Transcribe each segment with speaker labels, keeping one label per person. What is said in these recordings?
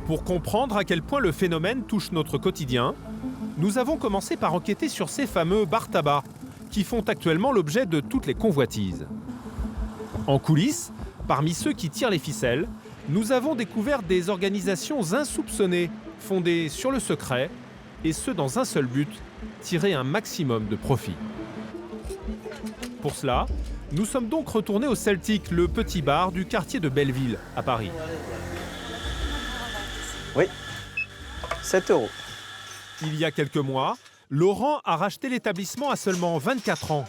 Speaker 1: Pour comprendre à quel point le phénomène touche notre quotidien, nous avons commencé par enquêter sur ces fameux bars tabac, qui font actuellement l'objet de toutes les convoitises. En coulisses, parmi ceux qui tirent les ficelles, nous avons découvert des organisations insoupçonnées, fondées sur le secret, et ce dans un seul but, tirer un maximum de profit. Pour cela, nous sommes donc retournés au Celtic, le petit bar du quartier de Belleville, à Paris.
Speaker 2: Oui, 7 €.
Speaker 1: Il y a quelques mois, Laurent a racheté l'établissement à seulement 24 ans.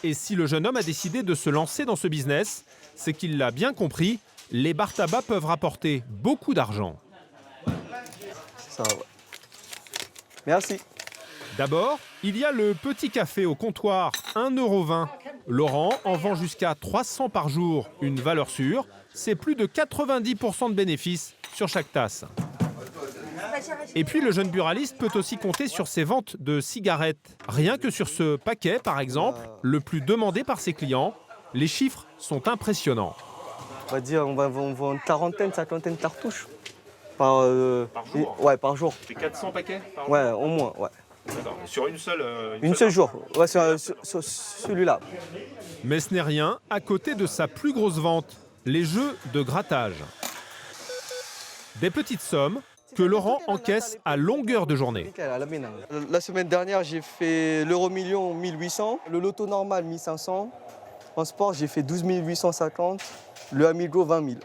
Speaker 1: Et si le jeune homme a décidé de se lancer dans ce business, c'est qu'il l'a bien compris, les bars tabac peuvent rapporter beaucoup d'argent.
Speaker 2: Ça, ouais. Merci.
Speaker 1: D'abord, il y a le petit café au comptoir, 1,20 €. Laurent en vend jusqu'à 300 par jour, une valeur sûre. C'est plus de 90% de bénéfices sur chaque tasse. Et puis le jeune buraliste peut aussi compter sur ses ventes de cigarettes. Rien que sur ce paquet, par exemple, le plus demandé par ses clients, les chiffres sont impressionnants.
Speaker 2: On va dire, on vend une quarantaine, cinquantaine de cartouches. Par
Speaker 1: jour?
Speaker 2: Ouais, par jour.
Speaker 1: C'est 400 paquets par jour?
Speaker 2: Ouais, au moins, ouais.
Speaker 1: Sur une seule
Speaker 2: Une seule jour. Ouais, sur celui-là.
Speaker 1: Mais ce n'est rien à côté de sa plus grosse vente, les jeux de grattage. Des petites sommes que Laurent encaisse à longueur de journée.
Speaker 2: La semaine dernière, j'ai fait l'euro-million 1800, le loto normal 1500. En sport, j'ai fait 12 850, le Amigo 20 000.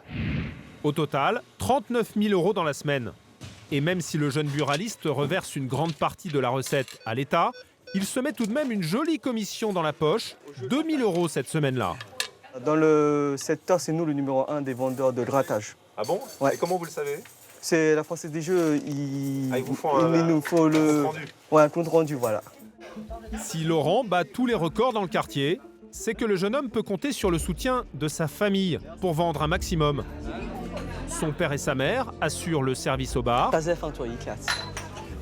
Speaker 1: Au total, 39 000 € dans la semaine. Et même si le jeune buraliste reverse une grande partie de la recette à l'État, il se met tout de même une jolie commission dans la poche, 2 000 € cette semaine-là.
Speaker 2: Dans le secteur, c'est nous le numéro 1 des vendeurs de grattage.
Speaker 1: Ah bon?
Speaker 2: Ouais.
Speaker 1: Et comment vous le savez?
Speaker 2: C'est la Française des Jeux,
Speaker 1: ils vous font
Speaker 2: il nous faut
Speaker 1: compte rendu.
Speaker 2: Ouais, un compte rendu, voilà.
Speaker 1: Si Laurent bat tous les records dans le quartier, c'est que le jeune homme peut compter sur le soutien de sa famille pour vendre un maximum. Son père et sa mère assurent le service au bar.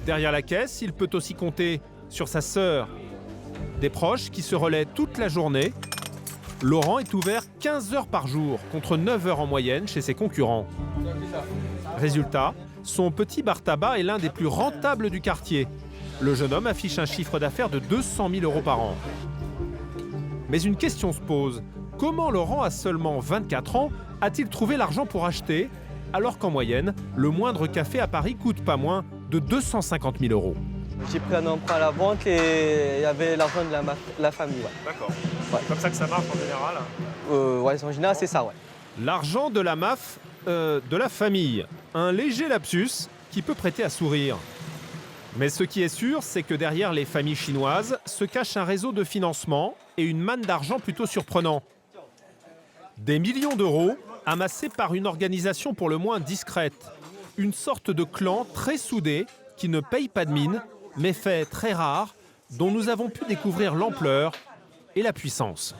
Speaker 1: Derrière la caisse, il peut aussi compter sur sa sœur. Des proches qui se relaient toute la journée. Laurent est ouvert 15 heures par jour, contre 9 heures en moyenne chez ses concurrents. Résultat, son petit bar tabac est l'un des plus rentables du quartier. Le jeune homme affiche un chiffre d'affaires de 200 000 € par an. Mais une question se pose. Comment Laurent, à seulement 24 ans, a-t-il trouvé l'argent pour acheter, alors qu'en moyenne, le moindre café à Paris coûte pas moins de 250 000 €?
Speaker 2: J'ai pris un emprunt à la banque et il y avait l'argent de la famille. Ouais.
Speaker 1: D'accord.
Speaker 2: Ouais.
Speaker 1: C'est comme ça que ça marche en général?
Speaker 2: Ouais, en général, c'est ça, ouais.
Speaker 1: L'argent de la MAF, de la famille. Un léger lapsus qui peut prêter à sourire. Mais ce qui est sûr, c'est que derrière les familles chinoises se cache un réseau de financement et une manne d'argent plutôt surprenant. Des millions d'euros amassés par une organisation pour le moins discrète. Une sorte de clan très soudé qui ne paye pas de mine, mais fait très rare, dont nous avons pu découvrir l'ampleur et la puissance.